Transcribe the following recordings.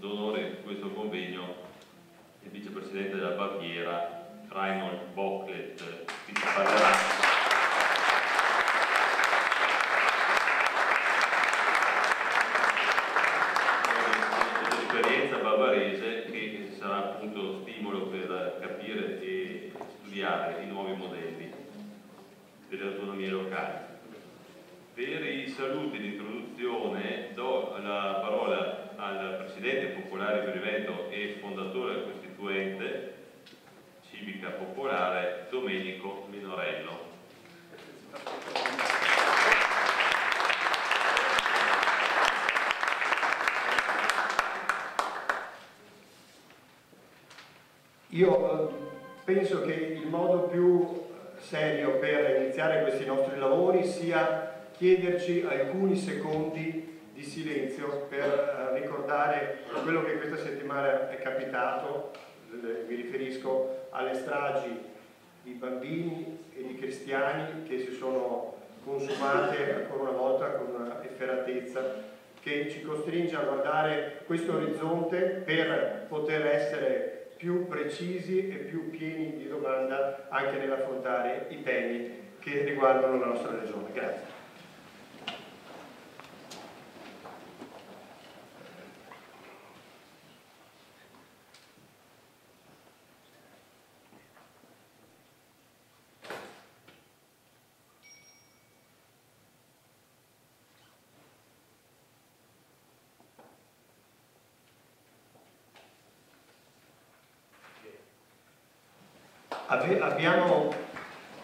d'onore di questo convegno il vicepresidente della Baviera, Reinhold Bocklet, che ci parlerà dell'esperienza bavarese, che sarà appunto stimolo per capire e studiare i nuovi modelli delle autonomie locali. Per i saluti di introduzione do la parola al Presidente Popolare di Riveto e fondatore costituente Civica Popolare, Domenico Minorello. Io penso che il modo più serio per iniziare questi nostri lavori sia chiederci alcuni secondi di silenzio per ricordare quello che questa settimana è capitato. Mi riferisco alle stragi di bambini e di cristiani che si sono consumate ancora una volta con una efferatezza che ci costringe a guardare questo orizzonte per poter essere più precisi e più pieni di domanda anche nell'affrontare i temi che riguardano la nostra regione. Grazie.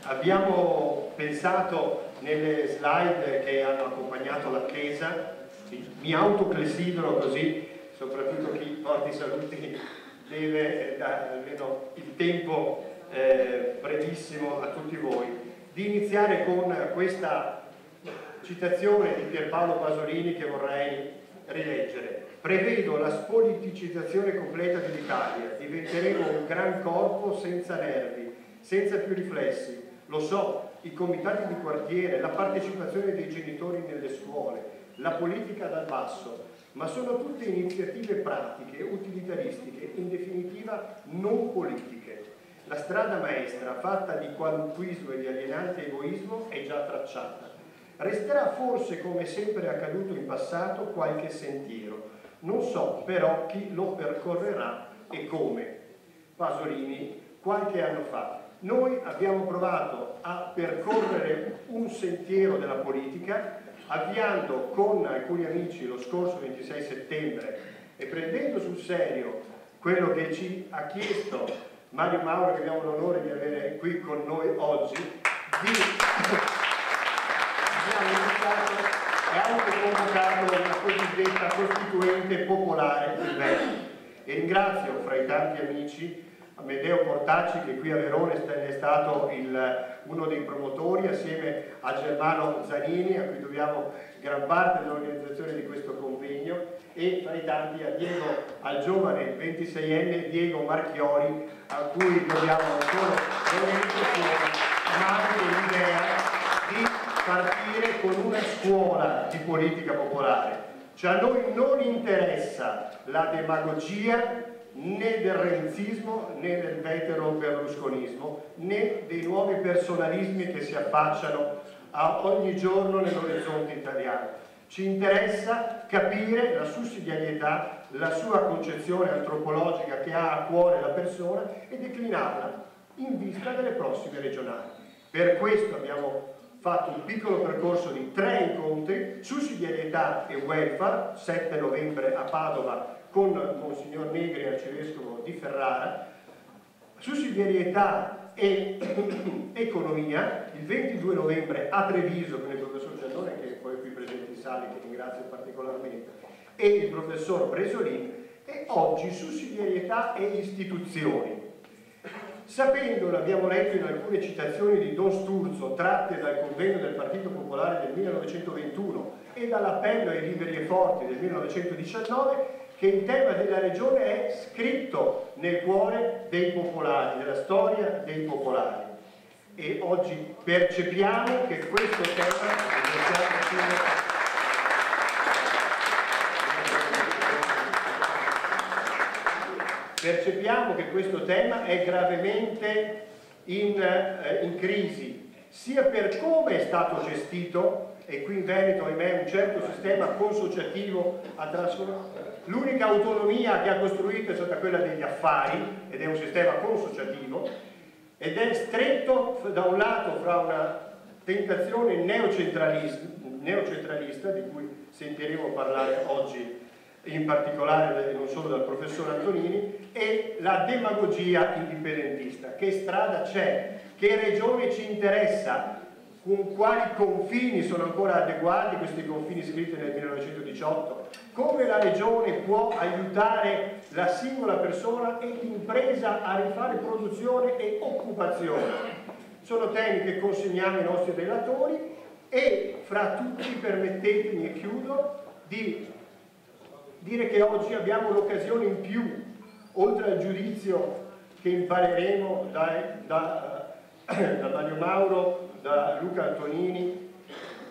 Abbiamo pensato nelle slide che hanno accompagnato l'attesa, mi autoclessidro così, soprattutto chi porta i saluti deve dare almeno il tempo brevissimo a tutti voi, di iniziare con questa citazione di Pierpaolo Pasolini che vorrei rileggere. Prevedo la spoliticizzazione completa dell'Italia, diventeremo un gran corpo senza nervi, senza più riflessi. Lo so, i comitati di quartiere, la partecipazione dei genitori nelle scuole, la politica dal basso, ma sono tutte iniziative pratiche, utilitaristiche, in definitiva non politiche. La strada maestra, fatta di qualunquismo e di alienante egoismo, è già tracciata. Resterà forse, come sempre è accaduto in passato, qualche sentiero. Non so però chi lo percorrerà e come. Pasolini, qualche anno fa. Noi abbiamo provato a percorrere un sentiero della politica, avviando con alcuni amici lo scorso 26 settembre e prendendo sul serio quello che ci ha chiesto Mario Mauro, che abbiamo l'onore di avere qui con noi oggi, abbiamo iniziato e anche convocato la cosiddetta Costituente Popolare del Veneto. E ringrazio fra i tanti amici Amedeo Portacci, che qui a Verona è stato uno dei promotori, assieme a Germano Zanini, a cui dobbiamo gran parte dell'organizzazione di questo convegno, e fra i tanti al giovane 26enne Diego Marchiori, a cui dobbiamo ancora l'organizzazione, ma anche l'idea di partire con una scuola di politica popolare. Cioè a noi non interessa la demagogia né del renzismo, né del vetero-berlusconismo, né dei nuovi personalismi che si affacciano a ogni giorno nell'orizzonte italiano. Ci interessa capire la sussidiarietà, la sua concezione antropologica che ha a cuore la persona e declinarla in vista delle prossime regionali. Per questo abbiamo fatto un piccolo percorso di 3 incontri, sussidiarietà e welfare, 7 novembre a Padova con Monsignor Negri, arcivescovo di Ferrara, sussidiarietà e economia, il 22 novembre a Treviso con il professor Giannone, che è poi qui presente in sala, che ringrazio particolarmente, e il professor Bresolin, e oggi sussidiarietà e istituzioni. Sapendo, l'abbiamo letto in alcune citazioni di Don Sturzo tratte dal convegno del Partito Popolare del 1921 e dall'appello ai liberi e forti del 1919, che il tema della regione è scritto nel cuore dei popolari, della storia dei popolari. E oggi percepiamo che questo tema percepiamo che questo tema è gravemente in crisi, sia per come è stato gestito, e qui in Veneto, ahimè, un certo sistema consociativo ha trasformato. L'unica autonomia che ha costruito è stata quella degli affari, ed è un sistema consociativo, ed è stretto da un lato fra una tentazione neocentralista, di cui sentiremo parlare oggi in particolare non solo dal professor Antonini, e la demagogia indipendentista. Che strada c'è? Che regione ci interessa? Con quali confini sono ancora adeguati questi confini scritti nel 1918? Come la regione può aiutare la singola persona e l'impresa a rifare produzione e occupazione? Sono temi che consegniamo ai nostri relatori e fra tutti permettetemi, e chiudo, di dire che oggi abbiamo l'occasione in più, oltre al giudizio che impareremo da Mario Mauro, da Luca Antonini,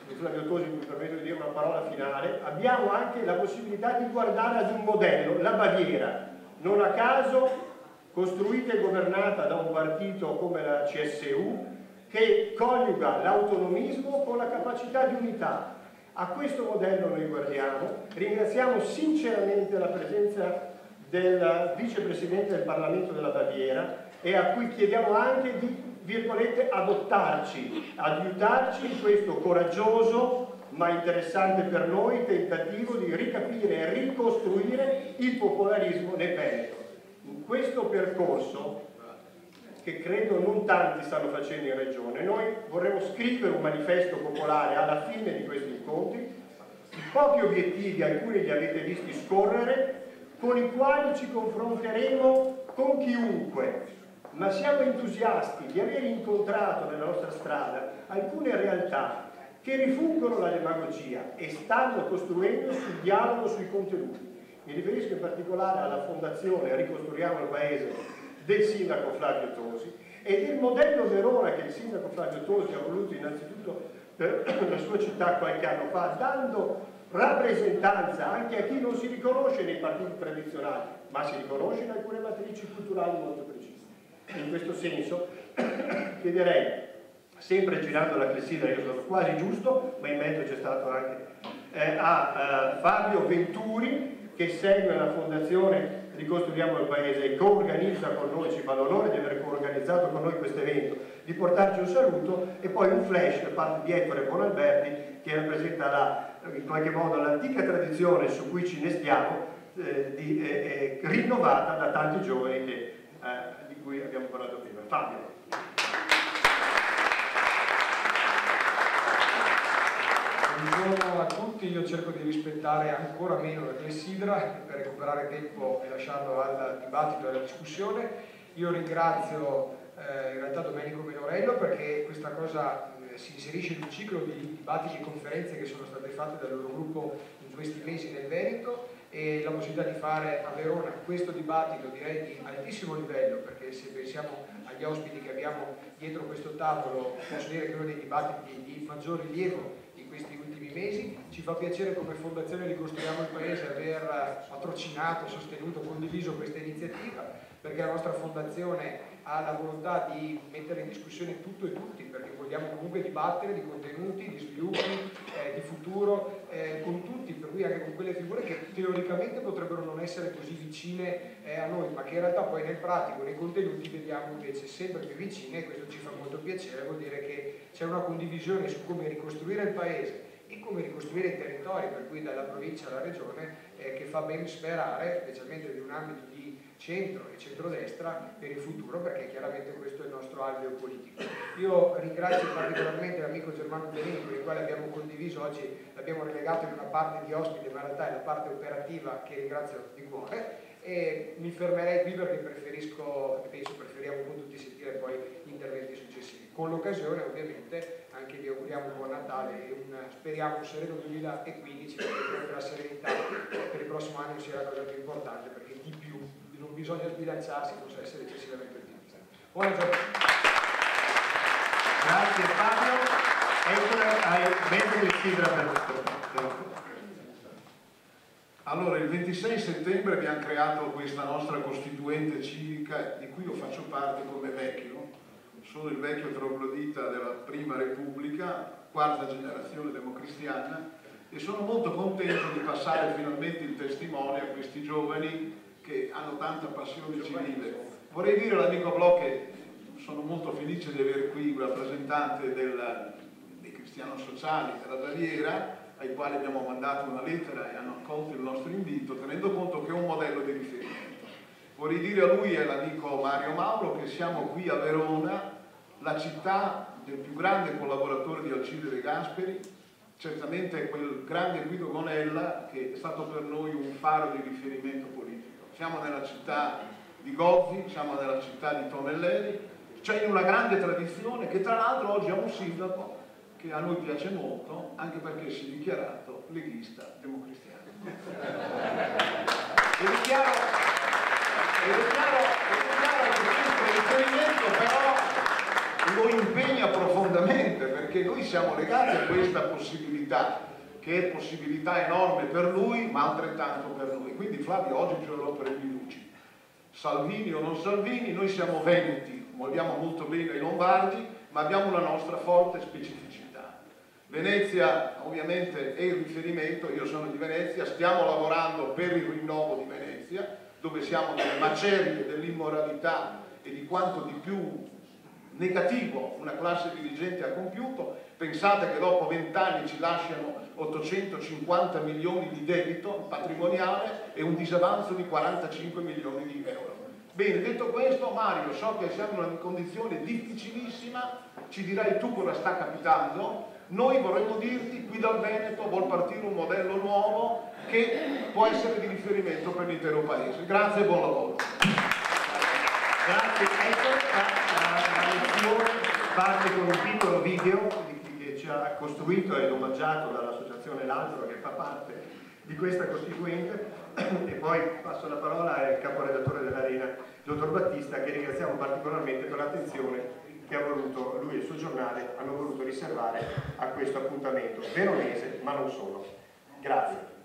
di Flavio Tosi, mi permetto di dire una parola finale, abbiamo anche la possibilità di guardare ad un modello, la Baviera, non a caso costruita e governata da un partito come la CSU, che coniuga l'autonomismo con la capacità di unità. A questo modello noi guardiamo, ringraziamo sinceramente la presenza del vicepresidente del Parlamento della Baviera e a cui chiediamo anche di, virgolette, adottarci, aiutarci in questo coraggioso ma interessante per noi tentativo di ricapire e ricostruire il popolarismo nel Veneto. In questo percorso, che credo non tanti stanno facendo in regione, noi vorremmo scrivere un manifesto popolare alla fine di questi incontri, i pochi obiettivi, alcuni li avete visti scorrere, con i quali ci confronteremo con chiunque, ma siamo entusiasti di aver incontrato nella nostra strada alcune realtà che rifuggono la demagogia e stanno costruendo sul dialogo sui contenuti. Mi riferisco in particolare alla fondazione Ricostruiamo il Paese del sindaco Flavio Tosi e del modello Verona che il sindaco Flavio Tosi ha voluto innanzitutto per la sua città qualche anno fa, dando rappresentanza anche a chi non si riconosce nei partiti tradizionali, ma si riconosce in alcune matrici culturali molto precise. In questo senso chiederei, sempre girando la clessidra, io sono quasi giusto, ma in mezzo c'è stato anche a Fabio Venturi, che segue la fondazione Ricostruiamo il Paese e coorganizza con noi, ci fa l'onore di aver coorganizzato con noi questo evento, di portarci un saluto e poi un flash da parte di Ettore Bonalberti che rappresenta in qualche modo l'antica tradizione su cui ci innestiamo, rinnovata da tanti giovani di cui abbiamo parlato prima. Fabio. Buongiorno a tutti, io cerco di rispettare ancora meno la clessidra per recuperare tempo e lasciarlo al dibattito e alla discussione. Io ringrazio in realtà Domenico Menorello perché questa cosa si inserisce in un ciclo di dibattiti e conferenze che sono state fatte dal loro gruppo in questi mesi nel Veneto e la possibilità di fare a Verona questo dibattito direi di altissimo livello, perché se pensiamo agli ospiti che abbiamo dietro questo tavolo posso dire che è uno dei dibattiti di maggior rilievo in questi ultimi mesi. Ci fa piacere come Fondazione Ricostruiamo il Paese aver patrocinato, sostenuto, condiviso questa iniziativa, perché la nostra fondazione ha la volontà di mettere in discussione tutto e tutti, perché vogliamo comunque dibattere di contenuti, di sviluppi, di futuro con tutti, per cui anche con quelle figure che teoricamente potrebbero non essere così vicine a noi, ma che in realtà poi nel pratico, nei contenuti vediamo invece sempre più vicine, e questo ci fa molto piacere, vuol dire che c'è una condivisione su come ricostruire il Paese e come ricostruire i territori, per cui dalla provincia alla regione, che fa ben sperare, specialmente di un ambito di centro e centrodestra per il futuro, perché chiaramente questo è il nostro alveo politico. Io ringrazio particolarmente l'amico Germano Benini, con il quale abbiamo condiviso, oggi l'abbiamo relegato in una parte di ospite, ma in realtà è la parte operativa che ringrazio di cuore, e mi fermerei qui perché preferiamo con tutti sentire poi gli interventi successivi. Con l'occasione ovviamente anche vi auguriamo un buon Natale e speriamo un sereno 2015, perché la serenità per il prossimo anno sia la cosa più importante, perché di più non bisogna sbilanciarsi, possa essere eccessivamente ottimista. Buona giornata. Grazie Fabio. Ettore, hai 20 clessidra per Allora, il 26 settembre abbiamo creato questa nostra costituente civica, di cui io faccio parte come vecchio. Sono il vecchio troglodita della Prima Repubblica, quarta generazione democristiana, e sono molto contento di passare finalmente il testimone a questi giovani che hanno tanta passione civile. Vorrei dire all'amico Bloch che sono molto felice di avere qui un rappresentante dei cristiani sociali della Baviera, ai quali abbiamo mandato una lettera e hanno accolto il nostro invito, tenendo conto che è un modello di riferimento. Vorrei dire a lui e all'amico Mario Mauro che siamo qui a Verona, la città del più grande collaboratore di Alcide De Gasperi, certamente quel grande Guido Gonella che è stato per noi un faro di riferimento politico. Siamo nella città di Gozzi, siamo nella città di Tonelleri, c'è una grande tradizione che tra l'altro oggi ha un sindaco che a noi piace molto, anche perché si è dichiarato leghista democristiano. E dichiaro che questo riferimento però lo impegna profondamente, perché noi siamo legati a questa possibilità, che è possibilità enorme per lui, ma altrettanto per noi. Quindi Flavio oggi giurerò per i Luci. Salvini o non Salvini, noi siamo veneti, vogliamo molto bene ai lombardi, ma abbiamo una nostra forte specificità. Venezia ovviamente è il riferimento, io sono di Venezia, stiamo lavorando per il rinnovo di Venezia, dove siamo nelle macerie dell'immoralità e di quanto di più negativo una classe dirigente ha compiuto. Pensate che dopo 20 anni ci lasciano 850 milioni di debito patrimoniale e un disavanzo di 45 milioni di euro. Bene, detto questo, Mario, so che siamo in una condizione difficilissima, ci dirai tu cosa sta capitando. Noi vorremmo dirti, qui dal Veneto vuol partire un modello nuovo che può essere di riferimento per l'intero paese. Grazie e buon lavoro. Grazie, ecco la lezione parte con un piccolo video che ci ha costruito ed omaggiato dall'associazione L'Altro, che fa parte di questa costituente, e poi passo la parola al caporedattore dell'Arena, dottor Battista, che ringraziamo particolarmente per l'attenzione che ha voluto, lui e il suo giornale hanno voluto riservare a questo appuntamento veronese, ma non solo. Grazie.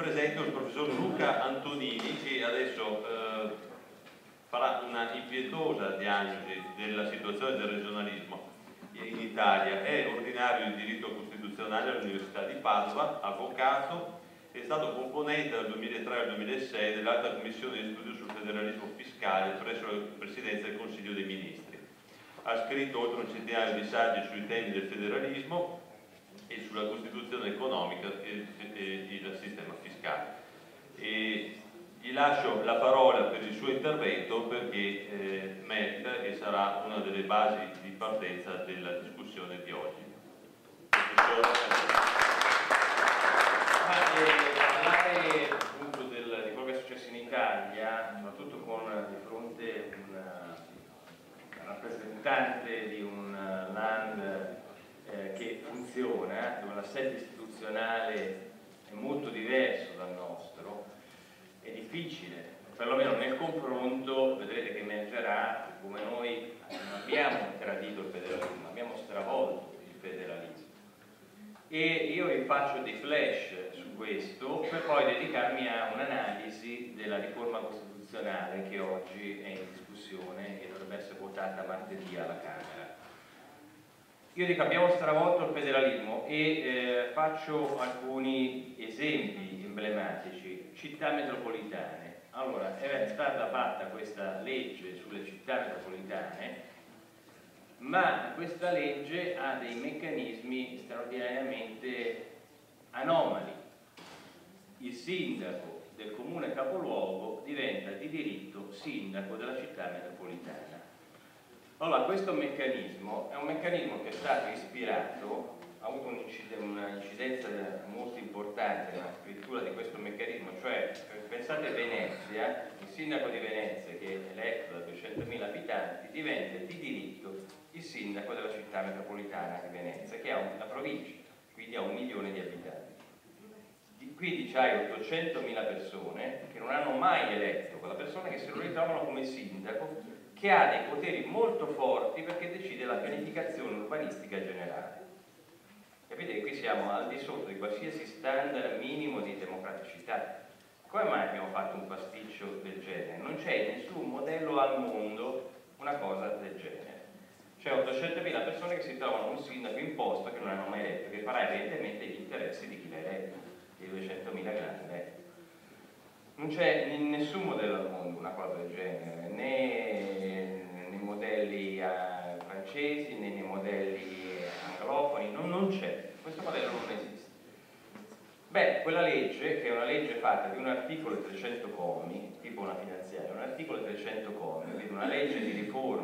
presento il professor Luca Antonini, che adesso farà una impietosa diagnosi della situazione del regionalismo in Italia. È ordinario di diritto costituzionale all'Università di Padova, avvocato, è stato componente dal 2003 al 2006 dell'Alta Commissione di Studio sul Federalismo Fiscale presso la Presidenza del Consiglio dei Ministri. Ha scritto oltre un centinaio di saggi sui temi del federalismo e sulla Costituzione economica e il sistema fiscale. Gli lascio la parola per il suo intervento perché merita e sarà una delle basi di partenza della discussione di oggi. Parlare appunto di quello che è successo in Italia, soprattutto con di fronte un rappresentante di un land che funziona, dove l'assetto istituzionale è molto diverso dal nostro, è difficile, perlomeno nel confronto vedrete che emergerà come noi non abbiamo tradito il federalismo, abbiamo stravolto il federalismo. E io vi faccio dei flash su questo per poi dedicarmi a un'analisi della riforma costituzionale che oggi è in discussione e dovrebbe essere votata martedì alla Camera. Io dico abbiamo stravolto il federalismo e faccio alcuni esempi emblematici. Città metropolitane. Allora, è stata fatta questa legge sulle città metropolitane, ma questa legge ha dei meccanismi straordinariamente anomali. Il sindaco del comune capoluogo diventa di diritto sindaco della città metropolitana. Allora, questo meccanismo è un meccanismo che è stato ispirato, ha avuto un'incidenza molto importante nella scrittura di questo meccanismo, cioè pensate a Venezia, il sindaco di Venezia che è eletto da 200.000 abitanti diventa di diritto il sindaco della città metropolitana di Venezia, che ha una provincia, quindi ha 1 milione di abitanti. Quindi c'hai 800.000 persone che non hanno mai eletto quella persona, che se lo ritrovano come sindaco, che ha dei poteri molto forti perché decide la pianificazione urbanistica generale. Capite che qui siamo al di sotto di qualsiasi standard minimo di democraticità. Come mai abbiamo fatto un pasticcio del genere? Non c'è nessun modello al mondo una cosa del genere. C'è 800.000 persone che si trovano un sindaco imposto che non hanno mai eletto, che farà evidentemente gli interessi di chi l'ha eletto, dei 200.000 che l'hanno eletto. Non c'è in nessun modello al mondo una cosa del genere, né nei modelli francesi né nei modelli anglofoni, non c'è, questo modello non esiste. Beh, quella legge, che è una legge fatta di un articolo e 300 commi, tipo una finanziaria, un articolo e 300 commi, quindi una legge di riforma